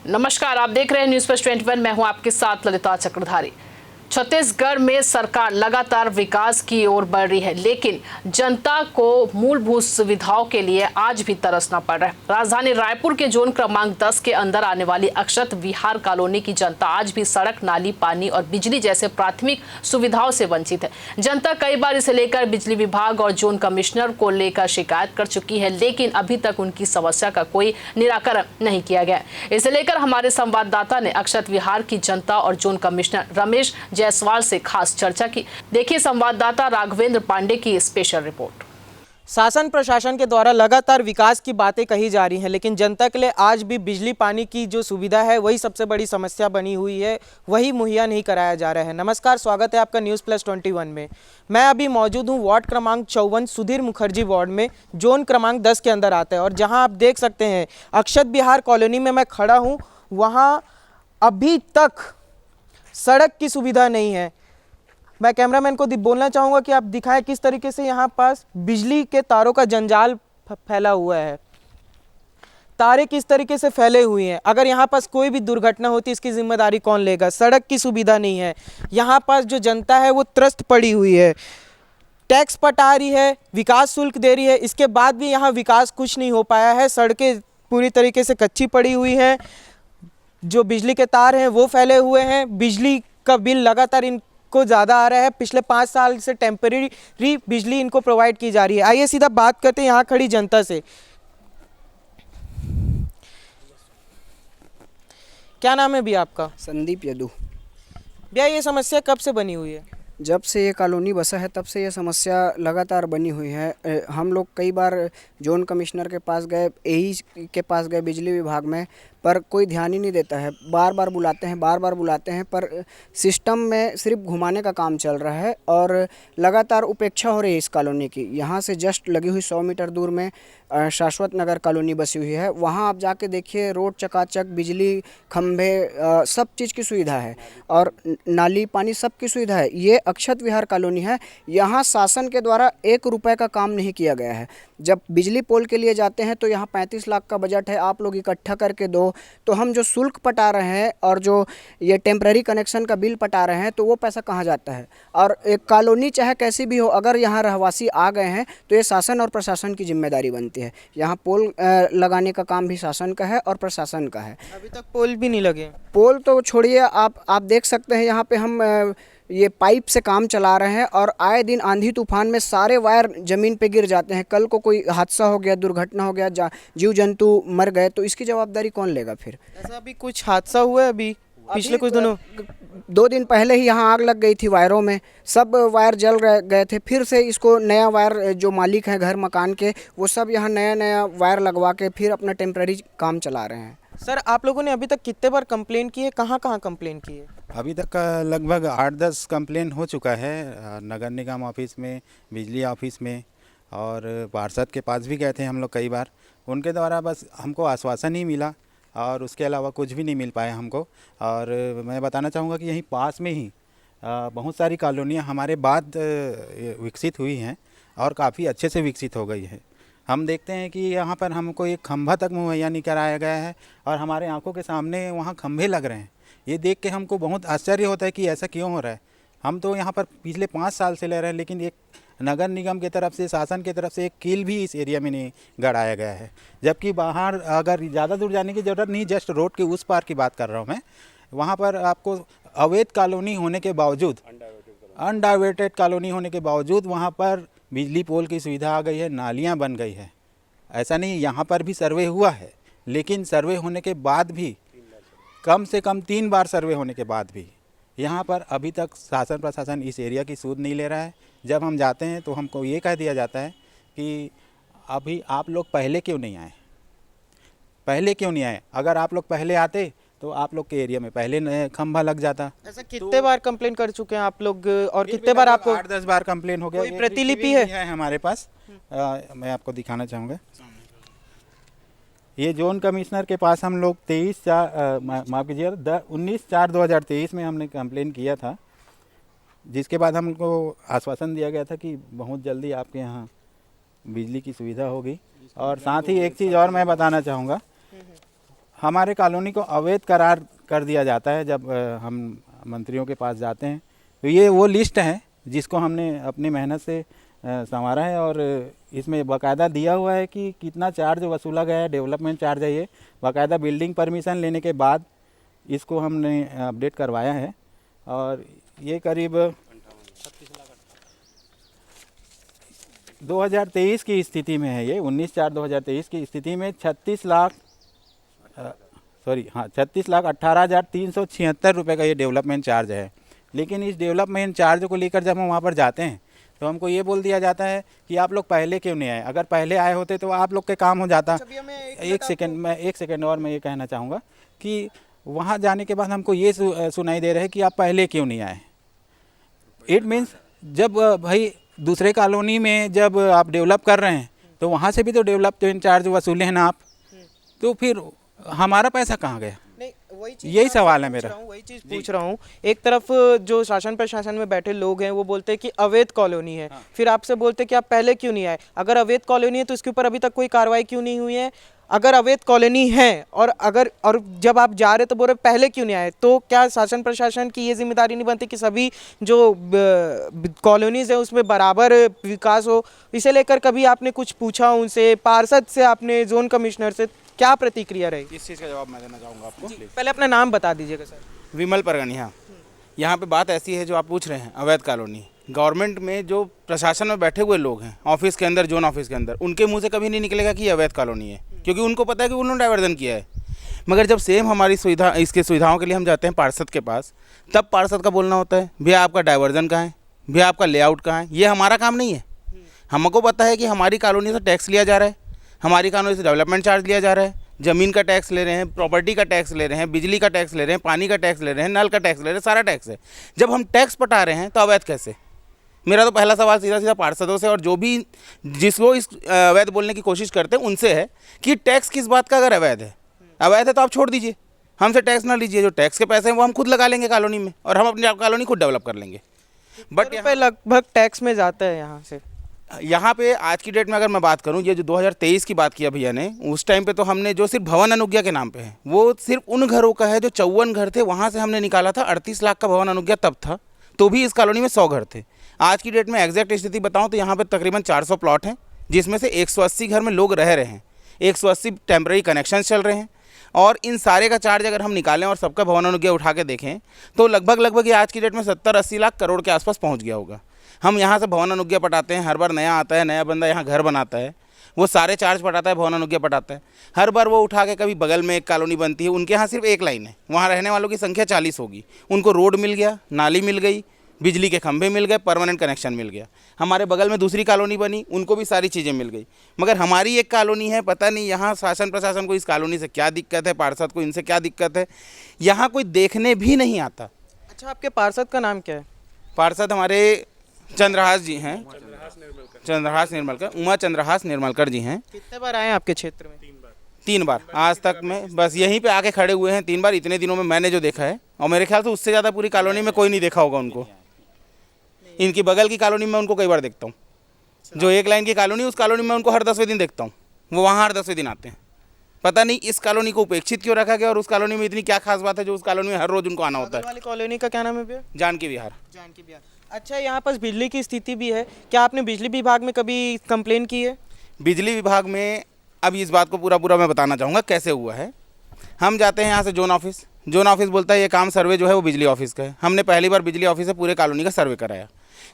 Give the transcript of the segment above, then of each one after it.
नमस्कार, आप देख रहे हैं न्यूज फर्स्ट 21। मैं हूं आपके साथ ललिता चक्रधारी। छत्तीसगढ़ में सरकार लगातार विकास की ओर बढ़ रही है, लेकिन जनता को मूलभूत सुविधाओं के लिए आज भी तरसना पड़ रहा है। राजधानी रायपुर के जोन क्रमांक 10 के अंदर आने वाली अक्षत विहार कॉलोनी की जनता आज भी सड़क, नाली, पानी और बिजली जैसे प्राथमिक सुविधाओं से वंचित है। जनता कई बार इसे लेकर बिजली विभाग और जोन कमिश्नर को लेकर शिकायत कर चुकी है, लेकिन अभी तक उनकी समस्या का कोई निराकरण नहीं किया गया। इसे लेकर हमारे संवाददाता ने अक्षत विहार की जनता और जोन कमिश्नर रमेश जायसवाल से खास चर्चा की। देखिए संवाददाता राघवेंद्र पांडे की स्पेशल रिपोर्ट। शासन प्रशासन के द्वारा लगातार विकास की बातें कही जा रही हैं, लेकिन जनता के लिए आज भी बिजली पानी की जो सुविधा है वही सबसे बड़ी समस्या बनी हुई है, वही मुहैया नहीं कराया जा रहा है। नमस्कार, स्वागत है आपका न्यूज़ प्लस 21 में। मैं अभी मौजूद हूँ वार्ड क्रमांक 54 सुधीर मुखर्जी वार्ड में, जोन क्रमांक 10 के अंदर आता है, और जहाँ आप देख सकते हैं अक्षत विहार कॉलोनी में मैं खड़ा हूँ। वहाँ अभी तक सड़क की सुविधा नहीं है। मैं कैमरामैन को बोलना चाहूँगा कि आप दिखाएं किस तरीके से यहाँ पास बिजली के तारों का जंजाल फैला हुआ है। तारे किस तरीके से फैले हुए हैं। अगर यहाँ पास कोई भी दुर्घटना होती इसकी जिम्मेदारी कौन लेगा। सड़क की सुविधा नहीं है। यहाँ पास जो जनता है वो त्रस्त पड़ी हुई है, टैक्स पटा रही है, विकास शुल्क दे रही है, इसके बाद भी यहाँ विकास कुछ नहीं हो पाया है। सड़कें पूरी तरीके से कच्ची पड़ी हुई हैं, जो बिजली के तार हैं वो फैले हुए हैं, बिजली का बिल लगातार इनको ज़्यादा आ रहा है। पिछले 5 साल से टेम्परेरी बिजली इनको प्रोवाइड की जा रही है। आइए सीधा बात करते हैं यहाँ खड़ी जनता से। क्या नाम है भैया आपका? संदीप यदू। भैया ये समस्या कब से बनी हुई है? जब से ये कॉलोनी बसा है तब से ये समस्या लगातार बनी हुई है। हम लोग कई बार जोन कमिश्नर के पास गए, एई के पास गए, बिजली विभाग में, पर कोई ध्यान ही नहीं देता है। बार बार बुलाते हैं पर सिस्टम में सिर्फ घुमाने का काम चल रहा है और लगातार उपेक्षा हो रही है इस कॉलोनी की। यहाँ से जस्ट लगी हुई 100 मीटर दूर में शाश्वत नगर कॉलोनी बसी हुई है। वहाँ आप जाके देखिए, रोड चकाचक, बिजली खंभे, सब चीज़ की सुविधा है और नाली पानी सब की सुविधा है। ये अक्षत विहार कॉलोनी है। यहाँ शासन के द्वारा 1 रुपये का काम नहीं किया गया है। जब बिजली पोल के लिए जाते हैं तो यहाँ 35 लाख का बजट है, आप लोग इकट्ठा करके दो। तो हम जो शुल्क पटा रहे हैं और जो ये टेम्पररी कनेक्शन का बिल पटा रहे हैं तो वो पैसा कहाँ जाता है। और एक कॉलोनी चाहे कैसी भी हो, अगर यहाँ रहवासी आ गए हैं तो ये शासन और प्रशासन की जिम्मेदारी बनती है। यहाँ पोल लगाने का काम भी शासन का है और प्रशासन का है। अभी तक पोल भी नहीं लगे। पोल तो छोड़िए, आप देख सकते हैं यहाँ पे हम ये पाइप से काम चला रहे हैं और आए दिन आंधी तूफान में सारे वायर ज़मीन पे गिर जाते हैं। कल को कोई हादसा हो गया, दुर्घटना हो गया, जीव जंतु मर गए तो इसकी जवाबदारी कौन लेगा फिर? ऐसा अभी कुछ हादसा हुआ है अभी पिछले कुछ दिनों? 2 दिन पहले ही यहाँ आग लग गई थी वायरों में, सब वायर जल गए थे। फिर से इसको नया वायर, जो मालिक हैं घर मकान के, वो सब यहाँ नया वायर लगवा के फिर अपना टेम्पररी काम चला रहे हैं। सर, आप लोगों ने अभी तक कितने बार कंप्लेन की है? कहाँ कंप्लेन की है? अभी तक लगभग 8-10 कंप्लेन हो चुका है। नगर निगम ऑफिस में, बिजली ऑफिस में, और पार्षद के पास भी गए थे हम लोग कई बार। उनके द्वारा बस हमको आश्वासन ही मिला और उसके अलावा कुछ भी नहीं मिल पाया हमको। और मैं बताना चाहूँगा कि यहीं पास में ही बहुत सारी कॉलोनियाँ हमारे बाद विकसित हुई हैं और काफ़ी अच्छे से विकसित हो गई है। हम देखते हैं कि यहाँ पर हमको एक खंभा तक मुहैया नहीं कराया गया है और हमारे आंखों के सामने वहाँ खंभे लग रहे हैं। ये देख के हमको बहुत आश्चर्य होता है कि ऐसा क्यों हो रहा है। हम तो यहाँ पर पिछले 5 साल से ले रहे हैं, लेकिन एक नगर निगम की तरफ से, शासन की तरफ से एक कील भी इस एरिया में नहीं गड़ाया गया है। जबकि बाहर अगर ज़्यादा दूर जाने की ज़रूरत नहीं, जस्ट रोड के उस पार की बात कर रहा हूँ मैं, वहाँ पर आपको अवैध कॉलोनी होने के बावजूद, अनडाइवर्टेड कॉलोनी होने के बावजूद वहाँ पर बिजली पोल की सुविधा आ गई है, नालियाँ बन गई है। ऐसा नहीं, यहाँ पर भी सर्वे हुआ है, लेकिन सर्वे होने के बाद भी, कम से कम 3 बार सर्वे होने के बाद भी यहाँ पर अभी तक शासन प्रशासन इस एरिया की सूद नहीं ले रहा है। जब हम जाते हैं तो हमको ये कह दिया जाता है कि अभी आप लोग पहले क्यों नहीं आए। अगर आप लोग पहले आते तो आप लोग के एरिया में पहले खंभा लग जाता। ऐसा कितने बार कंप्लेन कर चुके हैं आप लोग और कितने बार आपको? 8-10 बार कंप्लेन हो गया। कोई प्रतिलिपि है हमारे पास? मैं आपको दिखाना चाहूँगा। ये जोन कमिश्नर के पास हम लोग 19/4/2023 में हमने कंप्लेन किया था, जिसके बाद हमको आश्वासन दिया गया था कि बहुत जल्दी आपके यहाँ बिजली की सुविधा होगी। और साथ ही एक चीज़ और मैं बताना चाहूँगा, हमारे कॉलोनी को अवैध करार कर दिया जाता है जब हम मंत्रियों के पास जाते हैं। तो ये वो लिस्ट है जिसको हमने अपनी मेहनत से संवारा है और इसमें बाकायदा दिया हुआ है कि कितना चार्ज वसूला गया है, डेवलपमेंट चार्ज है ये। बाकायदा बिल्डिंग परमिशन लेने के बाद इसको हमने अपडेट करवाया है और ये करीब 2023 की स्थिति में है। ये 19/4/2023 की स्थिति में 36,18,376 रुपये का ये डेवलपमेंट चार्ज है। लेकिन इस डेवलपमेंट चार्ज को लेकर जब हम वहाँ पर जाते हैं तो हमको ये बोल दिया जाता है कि आप लोग पहले क्यों नहीं आए। अगर पहले आए होते तो आप लोग के काम हो जाता। एक सेकंड और मैं ये कहना चाहूँगा कि वहाँ जाने के बाद हमको ये सुनाई दे रहा है कि आप पहले क्यों नहीं आए। इट मीन्स जब भाई दूसरे कॉलोनी में जब आप डेवलप कर रहे हैं तो वहाँ से भी तो डेवलपमेंट चार्ज वसूले हैं ना आप, तो फिर हमारा पैसा कहाँ गया? नहीं, वही चीज़ यही सवाल है मेरा। वही चीज़ पूछ रहा हूँ। एक तरफ जो शासन प्रशासन में बैठे लोग हैं वो बोलते हैं कि अवैध कॉलोनी है, फिर आपसे बोलते हैं कि आप पहले क्यों नहीं आए। अगर अवैध कॉलोनी है तो इसके ऊपर अभी तक कोई कार्रवाई क्यों नहीं हुई है? अगर अवैध कॉलोनी है और जब आप जा रहे तो बोल रहे पहले क्यों नहीं आए, तो क्या शासन प्रशासन की ये जिम्मेदारी नहीं बनती कि सभी जो कॉलोनीज है उसमें बराबर विकास हो? इसे लेकर कभी आपने कुछ पूछा उनसे, पार्षद से, आपने जोन कमिश्नर से, क्या प्रतिक्रिया रही? इस चीज़ का जवाब मैं देना चाहूँगा आपको। पहले अपना नाम बता दीजिएगा सर। विमल परगनिया। यहाँ पे बात ऐसी है जो आप पूछ रहे हैं, अवैध कॉलोनी। गवर्नमेंट में जो प्रशासन में बैठे हुए लोग हैं ऑफिस के अंदर, जोन ऑफिस के अंदर, उनके मुंह से कभी नहीं निकलेगा कि ये अवैध कॉलोनी है, क्योंकि उनको पता है कि उन्होंने डाइवर्जन किया है। मगर जब सेम हमारी इसके सुविधाओं के लिए हम जाते हैं पार्षद के पास, तब पार्षद का बोलना होता है भैया आपका डाइवर्जन कहाँ है, भैया आपका लेआउट कहाँ है। ये हमारा काम नहीं है। हमको पता है कि हमारी कॉलोनी से टैक्स लिया जा रहा है, हमारी कॉलोनी से डेवलपमेंट चार्ज लिया जा रहा है, ज़मीन का टैक्स ले रहे हैं, प्रॉपर्टी का टैक्स ले रहे हैं, बिजली का टैक्स ले रहे हैं, पानी का टैक्स ले रहे हैं, नल का टैक्स ले रहे हैं, सारा टैक्स है। जब हम टैक्स पटा रहे हैं तो अवैध कैसे? मेरा तो पहला सवाल सीधा सीधा पार्षदों से और जो भी जिसको इस अवैध बोलने की कोशिश करते हैं उनसे है कि टैक्स किस बात का अगर अवैध है तो आप छोड़ दीजिए, हमसे टैक्स ना लीजिए। जो टैक्स के पैसे हैं वो हम खुद लगा लेंगे कॉलोनी में और हम अपनी कॉलोनी खुद डेवलप कर लेंगे। बट यहाँ पे लगभग टैक्स में जाता है यहाँ पे आज की डेट में अगर मैं बात करूँ, ये जो 2023 की बात किया भैया ने, उस टाइम पे तो हमने जो सिर्फ भवन अनुज्ञा के नाम पे है वो सिर्फ उन घरों का है जो 54 घर थे, वहाँ से हमने निकाला था। 38 लाख का भवन अनुज्ञा तब था, तो भी इस कॉलोनी में 100 घर थे। आज की डेट में एग्जैक्ट स्थिति बताऊँ तो यहाँ पे तकरीबन 400 प्लॉट हैं, जिसमें से 180 घर में लोग रह रहे हैं, 180 टेम्पररी कनेक्शन चल रहे हैं। और इन सारे का चार्ज अगर हम निकालें और सबका भवन अनुज्ञा उठा के देखें तो लगभग ये आज की डेट में 70-80 लाख करोड़ के आसपास पहुँच गया होगा। हम यहाँ से भवन अनुज्ञा पटाते हैं, हर बार नया आता है, नया बंदा यहाँ घर बनाता है, वो सारे चार्ज पटाता है, भवन अनुज्ञा पटाता है। हर बार वो उठा के कभी बगल में एक कॉलोनी बनती है, उनके यहाँ सिर्फ एक लाइन है, वहाँ रहने वालों की संख्या 40 होगी, उनको रोड मिल गया, नाली मिल गई, बिजली के खंभे मिल गए, परमानेंट कनेक्शन मिल गया। हमारे बगल में दूसरी कॉलोनी बनी, उनको भी सारी चीज़ें मिल गई। मगर हमारी एक कॉलोनी है, पता नहीं यहाँ शासन प्रशासन को इस कॉलोनी से क्या दिक्कत है, पार्षद को इनसे क्या दिक्कत है, यहाँ कोई देखने भी नहीं आता। अच्छा, आपके पार्षद का नाम क्या है? पार्षद हमारे चंद्रहास जी हैं, चंद्रहास निर्मलकर, उमा चंद्रहास निर्मलकर जी हैं। कितने बार आए आपके क्षेत्र में? 3 बार आज तक में, बस यहीं पे आके खड़े हुए हैं 3 बार इतने दिनों में मैंने जो देखा है, और मेरे ख्याल से उससे ज़्यादा पूरी कॉलोनी में कोई नहीं देखा होगा उनको। इनकी बगल की कॉलोनी में उनको कई बार देखता हूँ, जो एक लाइन की कॉलोनी, उस कॉलोनी में उनको हर 10वें दिन देखता हूँ, वो वहाँ हर 10वें दिन आते हैं। पता नहीं इस कॉलोनी को उपेक्षित क्यों रखा गया और उस कॉलोनी में इतनी क्या खास बात है जो उस कॉलोनी में हर रोज उनको आना होता है। वाली कॉलोनी का क्या नाम है भैया? जानकी विहार। जानकी विहार। अच्छा, यहाँ पर बिजली की स्थिति भी है, क्या आपने बिजली विभाग में कभी कंप्लेन की है? बिजली विभाग में अब इस बात को पूरा मैं बताना चाहूँगा कैसे हुआ है। हम जाते हैं यहाँ से जोन ऑफिस बोलता है ये काम सर्वे जो है वो बिजली ऑफिस का है। हमने पहली बार बिजली ऑफिस से पूरे कॉलोनी का सर्वे कराया।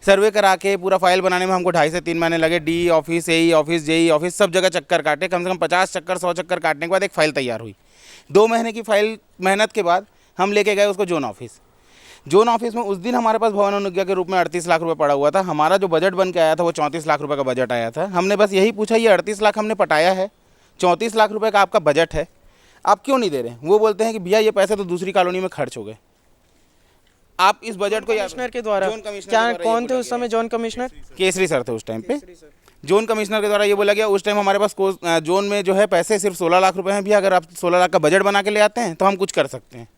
सर्वे करा के पूरा फाइल बनाने में हमको 2.5 से 3 महीने लगे। डी ऑफिस, ए ऑफिस, जेई ऑफिस, सब जगह चक्कर काटे, कम से कम 50 चक्कर 100 चक्कर काटने के बाद एक फ़ाइल तैयार हुई। 2 महीने की फाइल मेहनत के बाद हम लेके गए उसको जोन ऑफिस में उस दिन हमारे पास भवन अनुज्ञा के रूप में 38 लाख रुपए पड़ा हुआ था। हमारा जो बजट बन के आया था वो 34 लाख रुपए का बजट आया था। हमने बस यही पूछा, ये 38 लाख हमने पटाया है, 34 लाख रुपए का आपका बजट है, आप क्यों नहीं दे रहे हैं? वो बोलते हैं कि भैया ये पैसे तो दूसरी कॉलोनी में खर्च हो गए, आप इस बजट को कमिश्नर के द्वारा, क्या कौन थे उस समय जोन कमिश्नर? केसरी सर थे उस टाइम पे। जोन कमिश्नर के द्वारा ये बोला गया, उस टाइम हमारे पास जोन में जो है पैसे सिर्फ 16 लाख रुपए हैं, भैया अगर आप 16 लाख का बजट बना के ले आते हैं तो हम कुछ कर सकते हैं।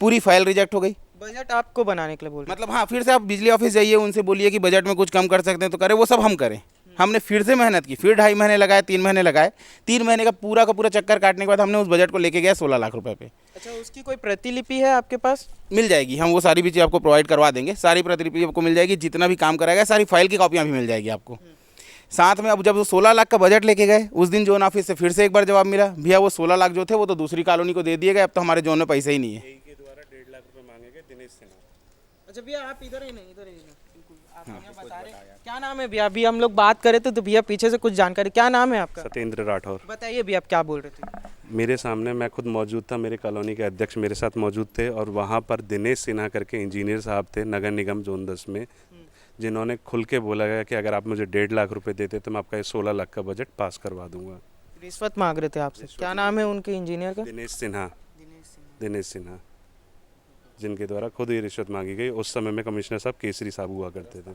पूरी फाइल रिजेक्ट हो गई। बजट आपको बनाने के लिए बोल रहे? मतलब हाँ, फिर से आप बिजली ऑफिस जाइए, उनसे बोलिए कि बजट में कुछ कम कर सकते हैं तो करें, वो सब हम करें। हमने फिर से मेहनत की, फिर 2.5 महीने लगाए, 3 महीने लगाए, 3 महीने का पूरा चक्कर काटने के बाद हमने उस बजट को लेके गया 16 लाख रुपए पे। अच्छा, उसकी कोई प्रतिलिपि है आपके पास? मिल जाएगी, हम वो सारी भी चीज़ आपको प्रोवाइड करवा देंगे, सारी प्रतिलिपि आपको मिल जाएगी, जितना भी काम कराएगा सारी फाइल की कॉपियाँ भी मिल जाएगी आपको साथ में। अब जब वो 16 लाख का बजट लेके गए, उस दिन जोन ऑफिस से फिर से एक बार जवाब मिला, भैया वो 16 लाख जो थे वो तो दूसरी कॉलोनी को दे दिए गए, अब तो हमारे जोन में पैसे ही नहीं है। अच्छा भैया, आप इधर ही नहीं, इधर ही नहीं, बिल्कुल आप यहाँ बता रहे हैं। क्या नाम है भैया? अभी हम लोग बात कर रहे थे तो भैया पीछे से कुछ जानकारी, क्या नाम है आपका? सत्येंद्र राठौर। बताइए भैया, आप क्या बोल रहे थे? मेरे सामने मैं खुद मौजूद था, मेरे कॉलोनी के अध्यक्ष मेरे साथ मौजूद थे, और वहाँ पर दिनेश सिन्हा करके इंजीनियर साहब थे नगर निगम जोन 10 में, जिन्होंने खुल के बोला गया कि अगर आप मुझे 1.5 लाख रुपए देते तो मैं आपका ये 16 लाख का बजट पास करवा दूंगा। रिश्वत मांग रहे थे आपसे? क्या नाम है उनके इंजीनियर का? दिनेश सिन्हा, जिनके द्वारा खुद ही रिश्वत मांगी गई। उस समय में कमिश्नर साहब केसरी साहब हुआ करते थे,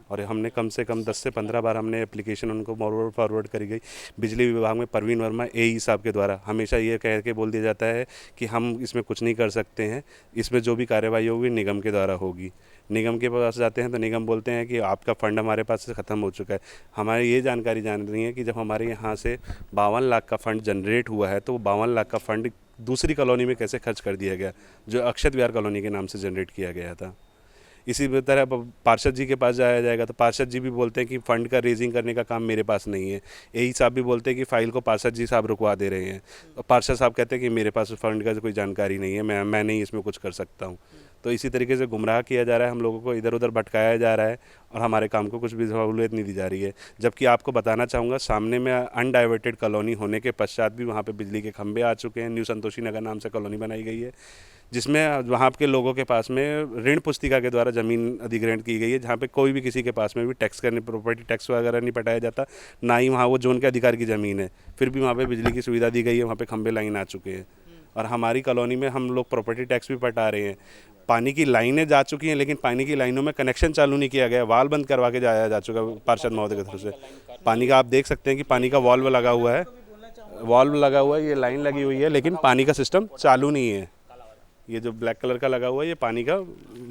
और हमने कम से कम 10 से 15 बार हमने एप्लीकेशन उनको फॉरवर्ड करी गई। बिजली विभाग में परवीन वर्मा एई साहब के द्वारा हमेशा ये कह के बोल दिया जाता है कि हम इसमें कुछ नहीं कर सकते हैं, इसमें जो भी कार्रवाई होगी निगम के द्वारा होगी। निगम के पास जाते हैं तो निगम बोलते हैं कि आपका फ़ंड हमारे पास से ख़त्म हो चुका है। हमारी ये जानकारी जान रही है कि जब हमारे यहाँ से 52 लाख का फ़ंड जनरेट हुआ है तो वो 52 लाख का फ़ंड दूसरी कॉलोनी में कैसे खर्च कर दिया गया, जो अक्षत विहार कॉलोनी के नाम से जनरेट किया गया था। इसी तरह पार्षद जी के पास जाया जाएगा तो पार्षद जी भी बोलते हैं कि फ़ंड का रेजिंग करने का काम मेरे पास नहीं है। यही साहब भी बोलते हैं कि फ़ाइल को पार्षद जी साहब रुकवा दे रहे हैं, और पार्षद साहब कहते हैं कि मेरे पास फ़ंड का कोई जानकारी नहीं है, मैं नहीं इसमें कुछ कर सकता हूँ। तो इसी तरीके से गुमराह किया जा रहा है, हम लोगों को इधर उधर भटकाया जा रहा है, और हमारे काम को कुछ भी सहूलियत नहीं दी जा रही है। जबकि आपको बताना चाहूँगा, सामने में अनडाइवर्टेड कॉलोनी होने के पश्चात भी वहाँ पे बिजली के खंभे आ चुके हैं। न्यू संतोषी नगर नाम से कॉलोनी बनाई गई है, जिसमें वहाँ के लोगों के पास में ऋण पुस्तिका के द्वारा ज़मीन अधिग्रहण की गई है, जहाँ पे कोई भी किसी के पास में भी टैक्स करने, प्रॉपर्टी टैक्स वगैरह नहीं पटाया जाता, ना ही वहाँ वो जोन के अधिकार की ज़मीन है। फिर भी वहाँ पे बिजली की सुविधा दी गई है, वहाँ पे खंभे लाइन आ चुके हैं, और हमारी कॉलोनी में हम लोग प्रॉपर्टी टैक्स भी पटा रहे हैं। पानी की लाइनें जा चुकी हैं, लेकिन पानी की लाइनों में कनेक्शन चालू नहीं किया गया, वाल्व बंद करवा के जाया जा चुका पार्षद महोदय की तरफ से। पानी का आप देख सकते हैं कि पानी का वाल्व लगा हुआ है, ये लाइन लगी हुई है, लेकिन पानी का सिस्टम चालू नहीं है। ये जो ब्लैक कलर का लगा हुआ है, ये पानी का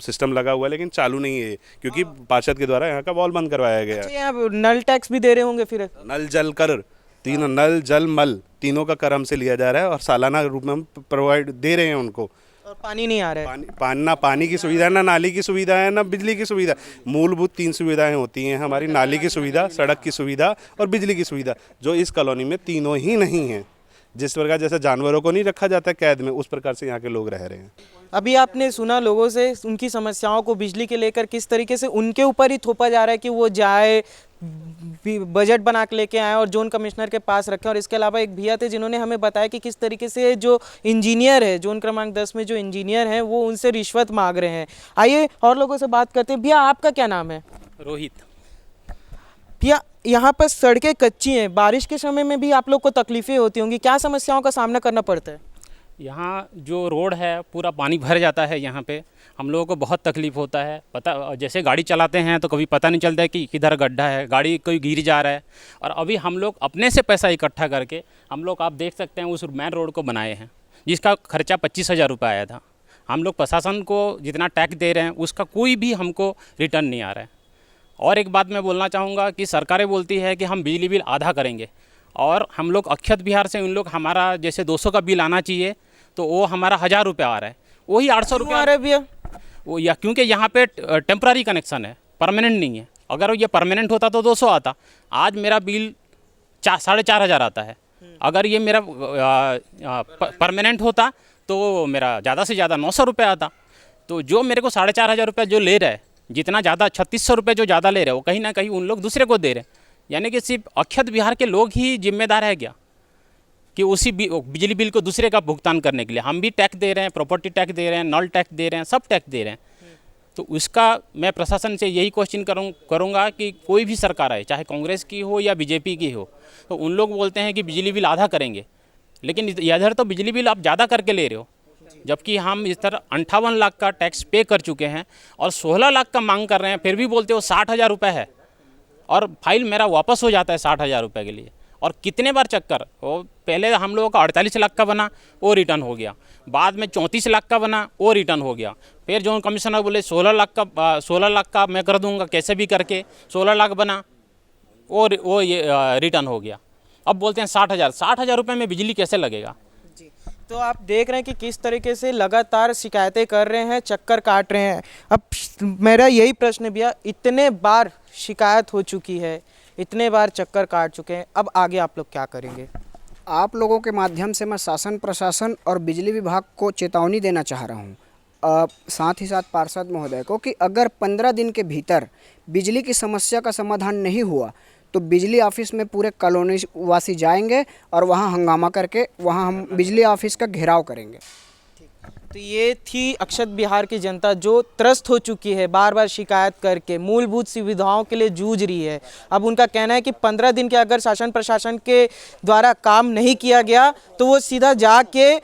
सिस्टम लगा हुआ है, लेकिन चालू नहीं है, क्योंकि पार्षद के द्वारा यहाँ का वाल्व बंद करवाया गया है। अच्छा, यहाँ नल टैक्स भी दे रहे होंगे फिर? नल जल कर, तीनों नल जल मल तीनों का कर हमसे लिया जा रहा है, और सालाना रूप में हम प्रोवाइड दे रहे हैं उनको। और पानी नहीं आ रहा है? ना पानी की सुविधा, ना नाली की सुविधा है, ना बिजली की सुविधा। मूलभूत 3 सुविधाएं होती हैं हमारी, नाली की सुविधा, सड़क की सुविधा और बिजली की सुविधा, जो इस कॉलोनी में तीनों ही नहीं है। जिस प्रकार जैसे जानवरों को नहीं रखा जाता कैद में, उस प्रकार से यहाँ के लोग रह रहे हैं। अभी आपने सुना लोगों से उनकी समस्याओं को बिजली के लेकर, किस तरीके से उनके ऊपर ही थोपा जा रहा है कि वो जाए, बजट बना के लेके आए और जोन कमिश्नर के पास रखें। और इसके अलावा एक भैया थे जिन्होंने हमें बताया कि किस तरीके से जो इंजीनियर है, जोन क्रमांक 10 में जो इंजीनियर हैं, वो उनसे रिश्वत मांग रहे हैं। आइए और लोगों से बात करते हैं। भैया, आपका क्या नाम है? रोहित। भैया, यहाँ पर सड़कें कच्ची हैं, बारिश के समय में भी आप लोग को तकलीफें होती होंगी, क्या समस्याओं का सामना करना पड़ता है? यहाँ जो रोड है पूरा पानी भर जाता है, यहाँ पे हम लोगों को बहुत तकलीफ़ होता है। पता जैसे गाड़ी चलाते हैं तो कभी पता नहीं चलता है कि किधर गड्ढा है, गाड़ी कोई गिर जा रहा है। और अभी हम लोग अपने से पैसा इकट्ठा करके हम लोग, आप देख सकते हैं, उस मेन रोड को बनाए हैं, जिसका खर्चा 25,000 रुपये आया था। हम लोग प्रशासन को जितना टैक्स दे रहे हैं उसका कोई भी हमको रिटर्न नहीं आ रहा है। और एक बात मैं बोलना चाहूँगा कि सरकारें बोलती है कि हम बिजली बिल आधा करेंगे, और हम लोग अक्षत विहार से उन लोग हमारा जैसे 200 का बिल आना चाहिए तो वो हमारा 1000 रुपये आ रहा है, वही 800 रुपये आ रहा है भैया। वो या क्योंकि यहाँ पे टेम्पररी कनेक्शन है, परमानेंट नहीं है। अगर ये परमानेंट होता तो 200 आता, आज मेरा बिल 4,500 आता है। अगर ये मेरा परमानेंट होता तो मेरा ज़्यादा से ज़्यादा 900 रुपये आता। तो जो मेरे को 4,500 रुपये जो ले रहा है, जितना ज़्यादा 3600 रुपये जो ज़्यादा ले रहे हैं, वो कहीं ना कहीं उन लोग दूसरे को दे रहे हैं। यानी कि सिर्फ अक्षत विहार के लोग ही जिम्मेदार है क्या कि उसी बिजली बिल को दूसरे का भुगतान करने के लिए? हम भी टैक्स दे रहे हैं, प्रॉपर्टी टैक्स दे रहे हैं, नल टैक्स दे रहे हैं, सब टैक्स दे रहे हैं। तो उसका मैं प्रशासन से यही क्वेश्चन करूँगा कि कोई भी सरकार आए, चाहे कांग्रेस की हो या बीजेपी की हो, तो उन लोग बोलते हैं कि बिजली बिल आधा करेंगे, लेकिन इधर तो बिजली बिल आप ज़्यादा करके ले रहे हो। जबकि हम इस तरह 58 लाख का टैक्स पे कर चुके हैं और 16 लाख का मांग कर रहे हैं, फिर भी बोलते हो 60,000 रुपये है, और फाइल मेरा वापस हो जाता है 60,000 रुपये के लिए। और कितने बार चक्कर, वो पहले हम लोगों का 48 लाख का बना, वो रिटर्न हो गया, बाद में 34 लाख का बना, वो रिटर्न हो गया, फिर जोन कमिश्नर बोले 16 लाख का मैं कर दूंगा कैसे भी करके, 16 लाख बना, वो ये रिटर्न हो गया। अब बोलते हैं 60,000 रुपये में बिजली कैसे लगेगा। तो आप देख रहे हैं कि किस तरीके से लगातार शिकायतें कर रहे हैं, चक्कर काट रहे हैं। अब मेरा यही प्रश्न है भैया, इतने बार शिकायत हो चुकी है, इतने बार चक्कर काट चुके हैं, अब आगे आप लोग क्या करेंगे? आप लोगों के माध्यम से मैं शासन प्रशासन और बिजली विभाग को चेतावनी देना चाह रहा हूँ, साथ ही साथ पार्षद महोदय को, कि अगर 15 दिन के भीतर बिजली की समस्या का समाधान नहीं हुआ तो बिजली ऑफिस में पूरे कॉलोनी वासी जाएंगे और वहाँ हंगामा करके वहाँ हम बिजली ऑफिस का घेराव करेंगे। तो ये थी अक्षत बिहार की जनता जो त्रस्त हो चुकी है, बार बार शिकायत करके मूलभूत सुविधाओं के लिए जूझ रही है। अब उनका कहना है कि 15 दिन के अगर शासन प्रशासन के द्वारा काम नहीं किया गया तो वो सीधा जाके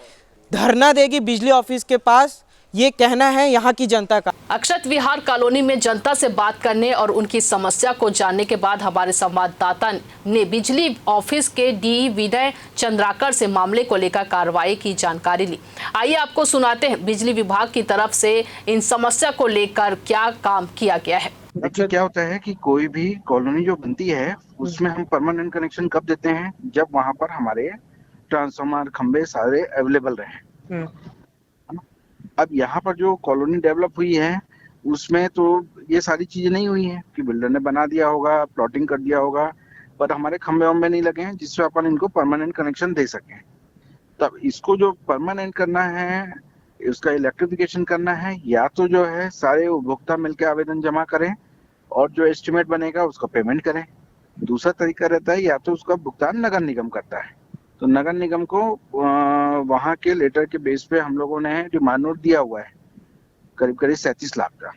धरना देगी बिजली ऑफिस के पास, ये कहना है यहाँ की जनता का। अक्षत विहार कॉलोनी में जनता से बात करने और उनकी समस्या को जानने के बाद हमारे संवाददाता ने बिजली ऑफिस के डी विनय चंद्राकर से मामले को लेकर कार्रवाई की जानकारी ली। आइए आपको सुनाते हैं बिजली विभाग की तरफ से इन समस्या को लेकर क्या काम किया गया है। देखिए क्या होता है कि कोई भी कॉलोनी जो बनती है उसमें हम परमानेंट कनेक्शन कब देते हैं, जब वहां पर हमारे ट्रांसफार्मर खंबे सारे अवेलेबल रहे। अब यहाँ पर जो कॉलोनी डेवलप हुई है उसमें तो ये सारी चीजें नहीं हुई हैं कि बिल्डर ने बना दिया होगा, प्लॉटिंग कर दिया होगा, पर हमारे खंबे वंबे नहीं लगे हैं जिससे अपन इनको परमानेंट कनेक्शन दे सकें। तब इसको जो परमानेंट करना है, उसका इलेक्ट्रिफिकेशन करना है, या तो जो है सारे उपभोक्ता मिलकर आवेदन जमा करें और जो एस्टिमेट बनेगा उसका पेमेंट करें। दूसरा तरीका रहता है या तो उसका भुगतान नगर निगम करता है, तो नगर निगम को वहाँ के लेटर के बेस पे हम लोगों ने डिमांड नोट दिया हुआ है करीब 37 लाख का,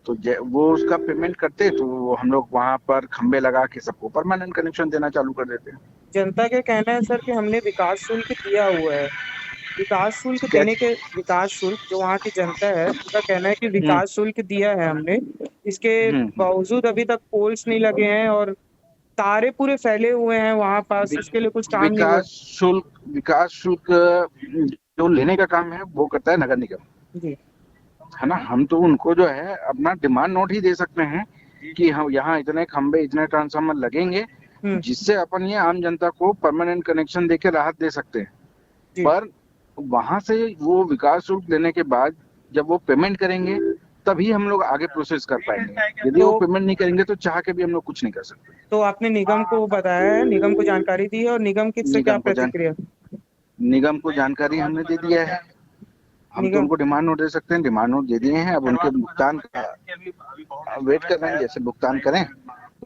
तो वो उसका पेमेंट करते तो हम लोग वहाँ पर खंबे लगा के सबको परमानेंट कनेक्शन देना चालू कर देते हैं। जनता का कहना है सर कि हमने विकास शुल्क दिया हुआ है, विकास शुल्क देने के, विकास शुल्क जो वहाँ की जनता है उनका कहना है कि विकास शुल्क दिया है हमने, इसके बावजूद अभी तक पोल्स नहीं लगे हैं और तारे पूरे फैले हुए हैं वहाँ पास, इसके लिए कुछ काम नहीं हुआ। विकास शुल्क जो लेने का काम है वो करता है नगर निगम जी, है ना। हम तो उनको जो है अपना डिमांड नोट ही दे सकते हैं कि हम यहाँ इतने खंबे इतने ट्रांसफार्मर लगेंगे जिससे अपन ये आम जनता को परमानेंट कनेक्शन देके राहत दे सकते हैं। पर वहां से वो विकास शुल्क लेने के बाद जब वो पेमेंट करेंगे तभी हम लोग आगे प्रोसेस कर पाएंगे। यदि वो पेमेंट नहीं करेंगे तो चाह के भी हम लोग कुछ नहीं कर सकते। तो आपने निगम को बताया है, निगम को जानकारी दी है और निगम की क्या प्रतिक्रिया? निगम को जानकारी हमने दे दिया है, हम तो उनको डिमांड नोट दे सकते हैं, डिमांड नोट दे दिए हैं। अब उनके भुगतान का वेट कर रहे हैं, जैसे भुगतान करें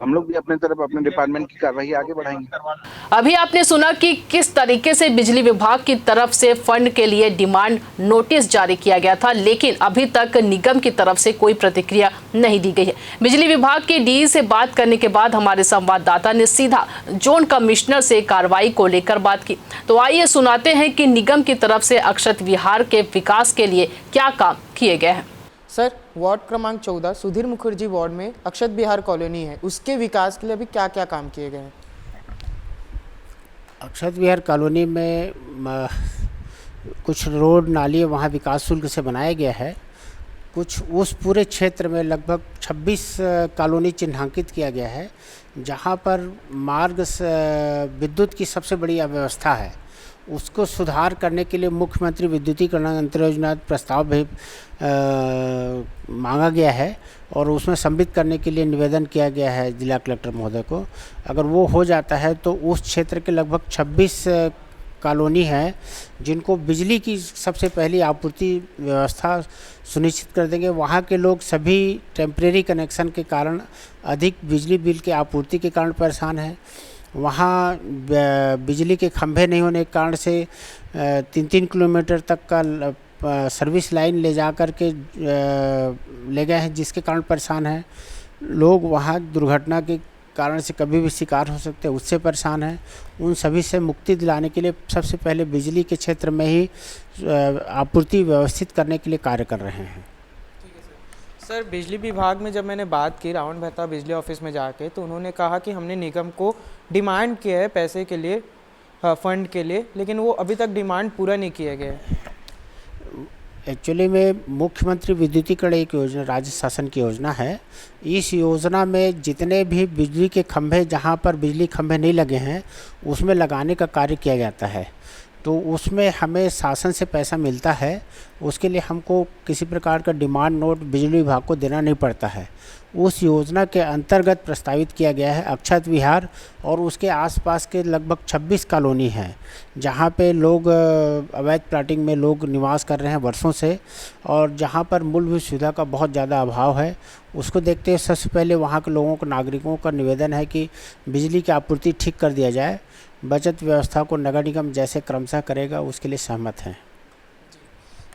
हम लोग भी अपने तरफ अपने डिपार्टमेंट की कार्रवाई आगे बढ़ाएंगे। अभी आपने सुना कि किस तरीके से बिजली विभाग की तरफ से फंड के लिए डिमांड नोटिस जारी किया गया था, लेकिन अभी तक निगम की तरफ से कोई प्रतिक्रिया नहीं दी गई है। बिजली विभाग के डी से बात करने के बाद हमारे संवाददाता ने सीधा जोन कमिश्नर से कार्रवाई को लेकर बात की। तो आइए सुनाते हैं कि निगम की तरफ से अक्षत विहार के विकास के लिए क्या काम किए गए हैं। सर, वार्ड क्रमांक 14 सुधीर मुखर्जी वार्ड में अक्षत बिहार कॉलोनी है, उसके विकास के लिए अभी क्या क्या काम किए गए हैं? अक्षत विहार कॉलोनी में कुछ रोड नाली वहाँ विकास शुल्क से बनाया गया है। कुछ उस पूरे क्षेत्र में लगभग 26 कॉलोनी चिन्हांकित किया गया है जहाँ पर मार्ग विद्युत की सबसे बड़ी अव्यवस्था है। उसको सुधार करने के लिए मुख्यमंत्री विद्युतीकरण अंतर्योजना प्रस्ताव भी मांगा गया है और उसमें सम्मिलित करने के लिए निवेदन किया गया है जिला कलेक्टर महोदय को। अगर वो हो जाता है तो उस क्षेत्र के लगभग 26 कॉलोनी है जिनको बिजली की सबसे पहली आपूर्ति व्यवस्था सुनिश्चित कर देंगे। वहाँ के लोग सभी टेम्परेरी कनेक्शन के कारण अधिक बिजली बिल की आपूर्ति के कारण परेशान हैं। वहाँ बिजली के खंभे नहीं होने के कारण से 3-3 किलोमीटर तक का सर्विस लाइन ले जा कर के ले गए हैं, जिसके कारण परेशान हैं लोग। वहाँ दुर्घटना के कारण से कभी भी शिकार हो सकते हैं, उससे परेशान हैं। उन सभी से मुक्ति दिलाने के लिए सबसे पहले बिजली के क्षेत्र में ही आपूर्ति व्यवस्थित करने के लिए कार्य कर रहे हैं। सर बिजली विभाग में जब मैंने बात की रावण मेहता बिजली ऑफिस में जाके, तो उन्होंने कहा कि हमने निगम को डिमांड किया है पैसे के लिए, फंड के लिए, लेकिन वो अभी तक डिमांड पूरा नहीं किया गया है। एक्चुअली में मुख्यमंत्री विद्युतीकरण एक योजना राज्य शासन की योजना है। इस योजना में जितने भी बिजली के खंभे, जहां पर बिजली खंभे नहीं लगे हैं, उसमें लगाने का कार्य किया जाता है। तो उसमें हमें शासन से पैसा मिलता है, उसके लिए हमको किसी प्रकार का डिमांड नोट बिजली विभाग को देना नहीं पड़ता है। उस योजना के अंतर्गत प्रस्तावित किया गया है अक्षत विहार और उसके आसपास के लगभग 26 कॉलोनी हैं, जहां पे लोग अवैध प्लाटिंग में लोग निवास कर रहे हैं वर्षों से, और जहां पर मूलभूत सुविधा का बहुत ज़्यादा अभाव है। उसको देखते हुए सबसे पहले वहां के लोगों को, नागरिकों का निवेदन है कि बिजली की आपूर्ति ठीक कर दिया जाए। बचत व्यवस्था को नगर निगम जैसे क्रमशः करेगा, उसके लिए सहमत हैं।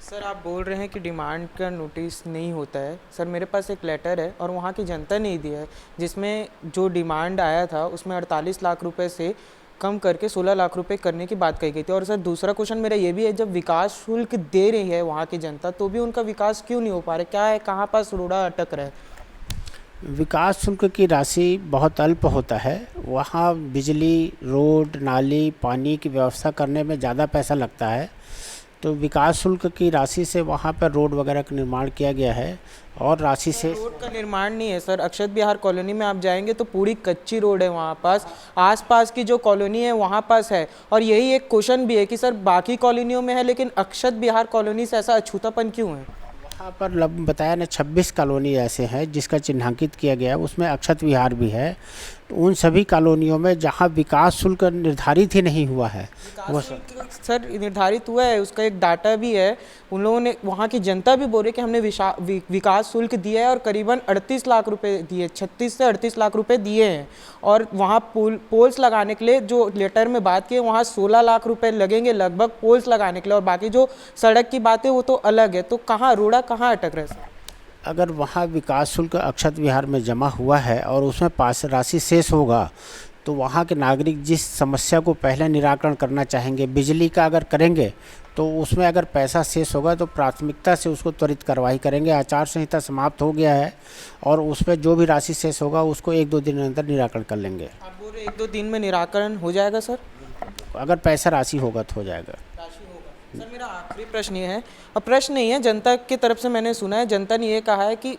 सर आप बोल रहे हैं कि डिमांड का नोटिस नहीं होता है। सर मेरे पास एक लेटर है और वहाँ की जनता ने दिया है, जिसमें जो डिमांड आया था उसमें 48 लाख रुपए से कम करके 16 लाख रुपए करने की बात कही गई थी। और सर दूसरा क्वेश्चन मेरा ये भी है, जब विकास शुल्क दे रही है वहाँ की जनता, तो भी उनका विकास क्यों नहीं हो पा रहा है? क्या है, कहाँ पास रोड़ा अटक रहा है? विकास शुल्क की राशि बहुत अल्प होता है। वहाँ बिजली, रोड, नाली, पानी की व्यवस्था करने में ज़्यादा पैसा लगता है। तो विकास शुल्क की राशि से वहाँ पर रोड वगैरह का निर्माण किया गया है और राशि से रोड का निर्माण नहीं है सर। अक्षत विहार कॉलोनी में आप जाएंगे तो पूरी कच्ची रोड है वहाँ पास, आसपास की जो कॉलोनी है वहाँ पास है। और यही एक क्वेश्चन भी है कि सर बाकी कॉलोनियों में है, लेकिन अक्षत विहार कॉलोनी से ऐसा अछूतापन क्यों है? वहाँ पर बताया ना 26 कॉलोनी ऐसे हैं जिसका चिन्हांकित किया गया है, उसमें अक्षत विहार भी है। तो उन सभी कॉलोनियों में जहाँ विकास शुल्क निर्धारित ही नहीं हुआ है, वो सर निर्धारित हुआ है, उसका एक डाटा भी है। उन लोगों ने, वहाँ की जनता भी बोल रही कि हमने विकास शुल्क दिया है और करीबन 38 लाख रुपए दिए, 36 से 38 लाख रुपए दिए हैं। और वहाँ पोल्स लगाने के लिए जो लेटर में बात की है, वहाँ 16 लाख रुपए लगेंगे लगभग पोल्स लगाने के लिए, और बाकी जो सड़क की बात है वो तो अलग है। तो कहाँ रोड़ा कहाँ अटक रहा है सर? अगर वहाँ विकास शुल्क अक्षत विहार में जमा हुआ है और उसमें पास राशि शेष होगा, तो वहाँ के नागरिक जिस समस्या को पहले निराकरण करना चाहेंगे, बिजली का अगर करेंगे, तो उसमें अगर पैसा शेष होगा तो प्राथमिकता से उसको त्वरित कार्रवाई करेंगे। आचार संहिता समाप्त हो गया है और उसमें जो भी राशि शेष होगा उसको 1-2 दिन के अंदर निराकरण कर लेंगे। आप बोल रहे 1-2 दिन में निराकरण हो जाएगा सर? अगर पैसा राशि होगा तो हो जाएगा। सर मेरा आखिरी प्रश्न ये है, और प्रश्न नहीं है, जनता की तरफ से मैंने सुना है, जनता ने ये कहा है कि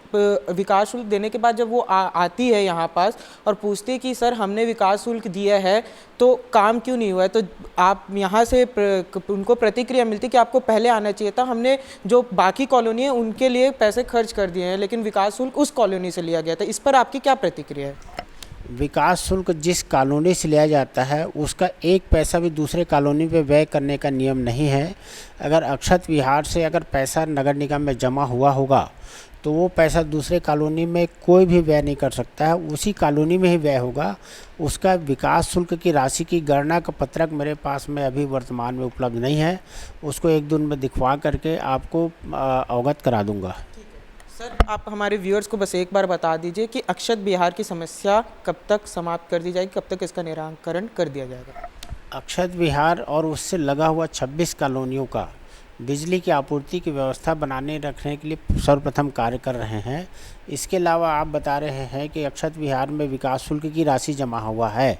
विकास शुल्क देने के बाद जब वो आती है यहाँ पास और पूछती है कि सर हमने विकास शुल्क दिया है तो काम क्यों नहीं हुआ है, तो आप यहाँ से उनको प्रतिक्रिया मिलती कि आपको पहले आना चाहिए था, हमने जो बाकी कॉलोनी है उनके लिए पैसे खर्च कर दिए हैं, लेकिन विकास शुल्क उस कॉलोनी से लिया गया था। इस पर आपकी क्या प्रतिक्रिया है? विकास शुल्क जिस कॉलोनी से लिया जाता है उसका एक पैसा भी दूसरे कॉलोनी पे व्यय करने का नियम नहीं है। अगर अक्षत विहार से अगर पैसा नगर निगम में जमा हुआ होगा तो वो पैसा दूसरे कॉलोनी में कोई भी व्यय नहीं कर सकता है, उसी कॉलोनी में ही व्यय होगा। उसका विकास शुल्क की राशि की गणना का पत्रक मेरे पास में अभी वर्तमान में उपलब्ध नहीं है, उसको 1 दिन में दिखवा करके आपको अवगत करा दूंगा। सर आप हमारे व्यूअर्स को बस एक बार बता दीजिए कि अक्षत विहार की समस्या कब तक समाप्त कर दी जाएगी, कब तक इसका निराकरण कर दिया जाएगा? अक्षत विहार और उससे लगा हुआ 26 कॉलोनियों का बिजली की आपूर्ति की व्यवस्था बनाने रखने के लिए सर्वप्रथम कार्य कर रहे हैं। इसके अलावा आप बता रहे हैं कि अक्षत विहार में विकास शुल्क की राशि जमा हुआ है,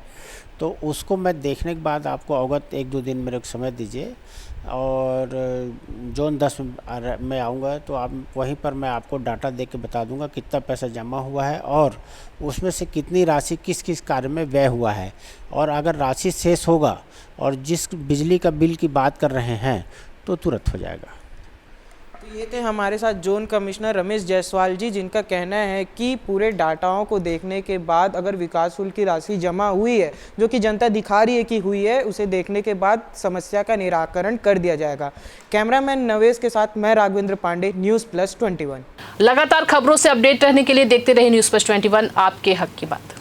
तो उसको मैं देखने के बाद आपको अवगत 1-2 दिन मेरे को समय दीजिए, और जोन 10 में आऊँगा तो आप वहीं पर मैं आपको डाटा दे के बता दूंगा कितना पैसा जमा हुआ है और उसमें से कितनी राशि किस किस कार्य में व्यय हुआ है। और अगर राशि शेष होगा और जिस बिजली का बिल की बात कर रहे हैं तो तुरंत हो जाएगा। तो ये थे हमारे साथ जोन कमिश्नर रमेश जायसवाल जी, जिनका कहना है कि पूरे डाटाओं को देखने के बाद अगर विकास शुल्क की राशि जमा हुई है, जो कि जनता दिखा रही है कि हुई है, उसे देखने के बाद समस्या का निराकरण कर दिया जाएगा। कैमरामैन नवेश के साथ मैं राघवेंद्र पांडे, न्यूज़ प्लस 21। लगातार खबरों से अपडेट रहने के लिए देखते रहिए न्यूज़ प्लस 21, आपके हक की बात।